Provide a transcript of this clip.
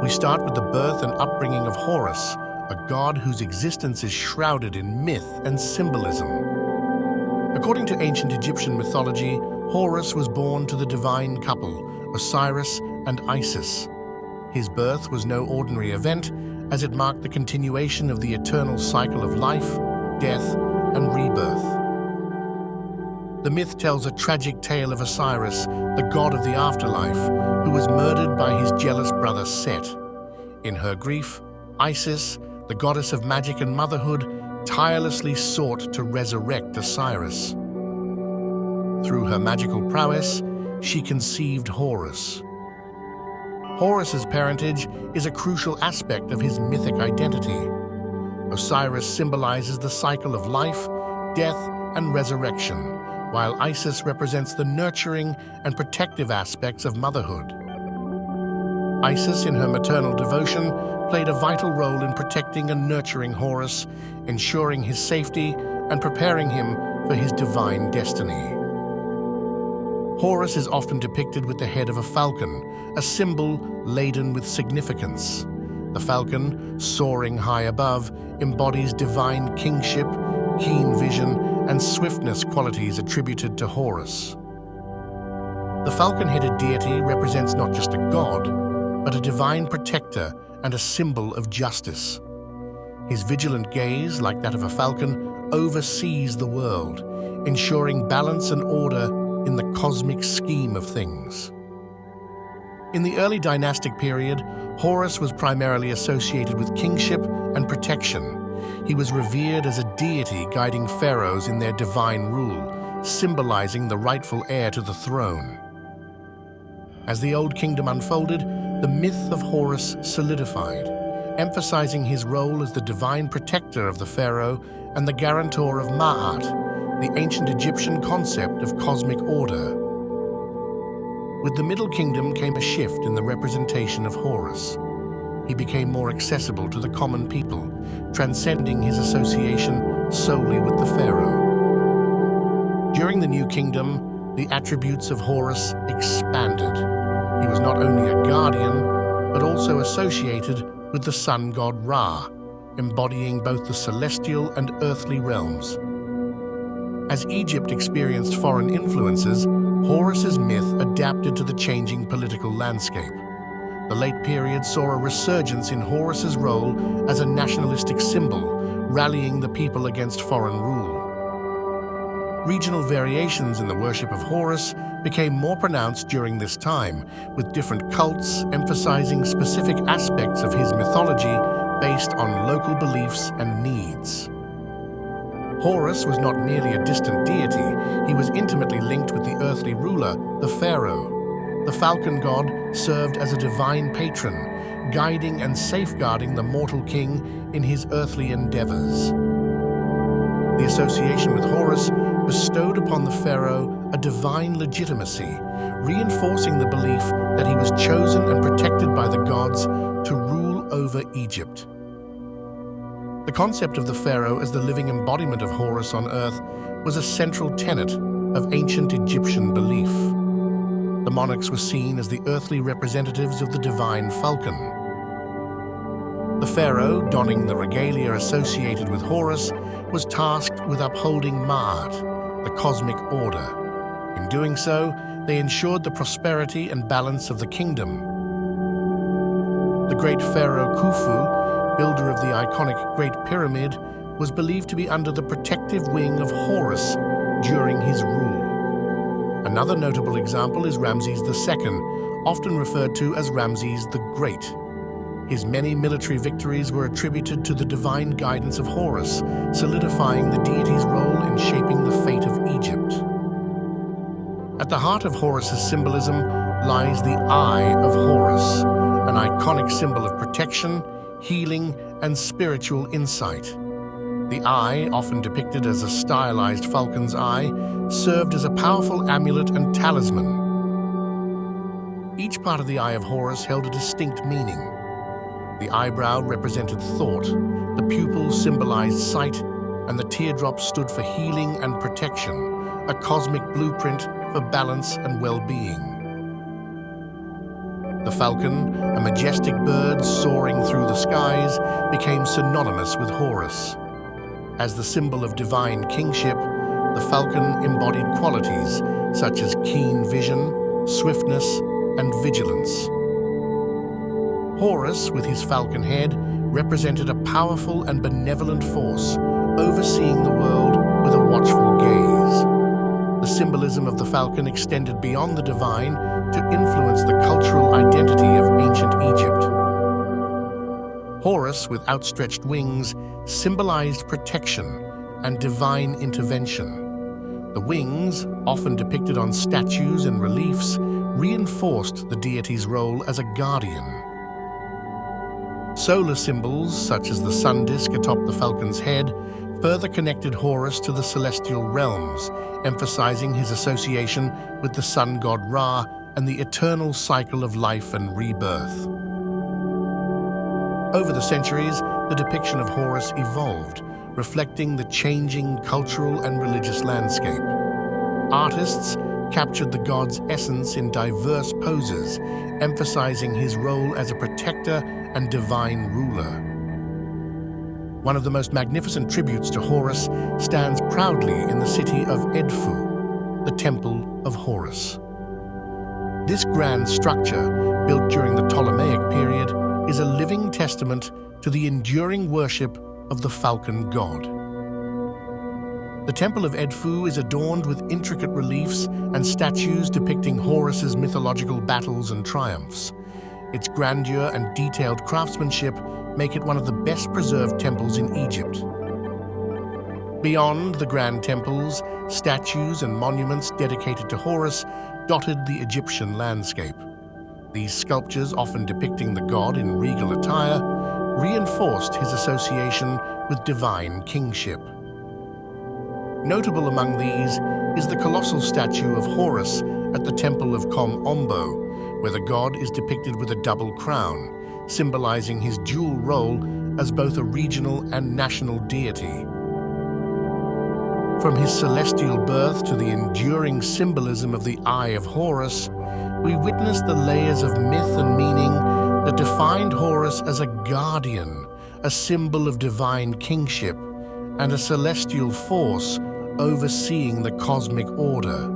We start with the birth and upbringing of Horus, a god whose existence is shrouded in myth and symbolism. According to ancient Egyptian mythology, Horus was born to the divine couple, Osiris and Isis. His birth was no ordinary event, as it marked the continuation of the eternal cycle of life, death, and rebirth. The myth tells a tragic tale of Osiris, the god of the afterlife, who was murdered by his jealous brother Set. In her grief, Isis, the goddess of magic and motherhood, tirelessly sought to resurrect Osiris. Through her magical prowess, she conceived Horus. Horus's parentage is a crucial aspect of his mythic identity. Osiris symbolizes the cycle of life, death, and resurrection, while Isis represents the nurturing and protective aspects of motherhood. Isis, in her maternal devotion, played a vital role in protecting and nurturing Horus, ensuring his safety and preparing him for his divine destiny. Horus is often depicted with the head of a falcon, a symbol laden with significance. The falcon, soaring high above, embodies divine kingship, keen vision, and swiftness, qualities attributed to Horus. The falcon-headed deity represents not just a god, but a divine protector and a symbol of justice. His vigilant gaze, like that of a falcon, oversees the world, ensuring balance and order in the cosmic scheme of things. In the early dynastic period, Horus was primarily associated with kingship and protection. He was revered as a deity guiding pharaohs in their divine rule, symbolizing the rightful heir to the throne. As the Old Kingdom unfolded, the myth of Horus solidified, emphasizing his role as the divine protector of the pharaoh and the guarantor of Ma'at, the ancient Egyptian concept of cosmic order. With the Middle Kingdom came a shift in the representation of Horus. He became more accessible to the common people, transcending his association solely with the pharaoh. During the New Kingdom, the attributes of Horus expanded. He was not only a guardian, but also associated with the sun god Ra, embodying both the celestial and earthly realms. As Egypt experienced foreign influences, Horus's myth adapted to the changing political landscape. The late period saw a resurgence in Horus's role as a nationalistic symbol, rallying the people against foreign rule. Regional variations in the worship of Horus became more pronounced during this time, with different cults emphasizing specific aspects of his mythology based on local beliefs and needs. Horus was not merely a distant deity, he was intimately linked with the earthly ruler, the pharaoh. The falcon god served as a divine patron, guiding and safeguarding the mortal king in his earthly endeavors. The association with Horus bestowed upon the pharaoh a divine legitimacy, reinforcing the belief that he was chosen and protected by the gods to rule over Egypt. The concept of the pharaoh as the living embodiment of Horus on earth was a central tenet of ancient Egyptian belief. The monarchs were seen as the earthly representatives of the divine falcon. The pharaoh, donning the regalia associated with Horus, was tasked with upholding Ma'at, the cosmic order. In doing so, they ensured the prosperity and balance of the kingdom. The great pharaoh Khufu, builder of the iconic Great Pyramid, was believed to be under the protective wing of Horus during his rule. Another notable example is Ramses II, often referred to as Ramses the Great. His many military victories were attributed to the divine guidance of Horus, solidifying the deity's role in shaping the fate of Egypt. At the heart of Horus's symbolism lies the Eye of Horus, an iconic symbol of protection, healing, and spiritual insight. The eye, often depicted as a stylized falcon's eye, served as a powerful amulet and talisman. Each part of the Eye of Horus held a distinct meaning. The eyebrow represented thought, the pupil symbolized sight, and the teardrop stood for healing and protection, a cosmic blueprint for balance and well-being. The falcon, a majestic bird soaring through the skies, became synonymous with Horus. As the symbol of divine kingship, the falcon embodied qualities such as keen vision, swiftness, and vigilance. Horus, with his falcon head, represented a powerful and benevolent force, overseeing the world with a watchful gaze. The symbolism of the falcon extended beyond the divine to influence the cultural identity of ancient Egypt. Horus, with outstretched wings, symbolized protection and divine intervention. The wings, often depicted on statues and reliefs, reinforced the deity's role as a guardian. Solar symbols, such as the sun disk atop the falcon's head, further connected Horus to the celestial realms, emphasizing his association with the sun god Ra and the eternal cycle of life and rebirth. Over the centuries, the depiction of Horus evolved, reflecting the changing cultural and religious landscape. Artists captured the god's essence in diverse poses, emphasizing his role as a protector and divine ruler. One of the most magnificent tributes to Horus stands proudly in the city of Edfu, the Temple of Horus. This grand structure, built during the Ptolemaic period, is a living testament to the enduring worship of the falcon god. The Temple of Edfu is adorned with intricate reliefs and statues depicting Horus's mythological battles and triumphs. Its grandeur and detailed craftsmanship make it one of the best-preserved temples in Egypt. Beyond the grand temples, statues and monuments dedicated to Horus dotted the Egyptian landscape. These sculptures, often depicting the god in regal attire, reinforced his association with divine kingship. Notable among these is the colossal statue of Horus at the Temple of Kom Ombo, where the god is depicted with a double crown, symbolizing his dual role as both a regional and national deity. From his celestial birth to the enduring symbolism of the Eye of Horus, we witness the layers of myth and meaning that defined Horus as a guardian, a symbol of divine kingship, and a celestial force overseeing the cosmic order.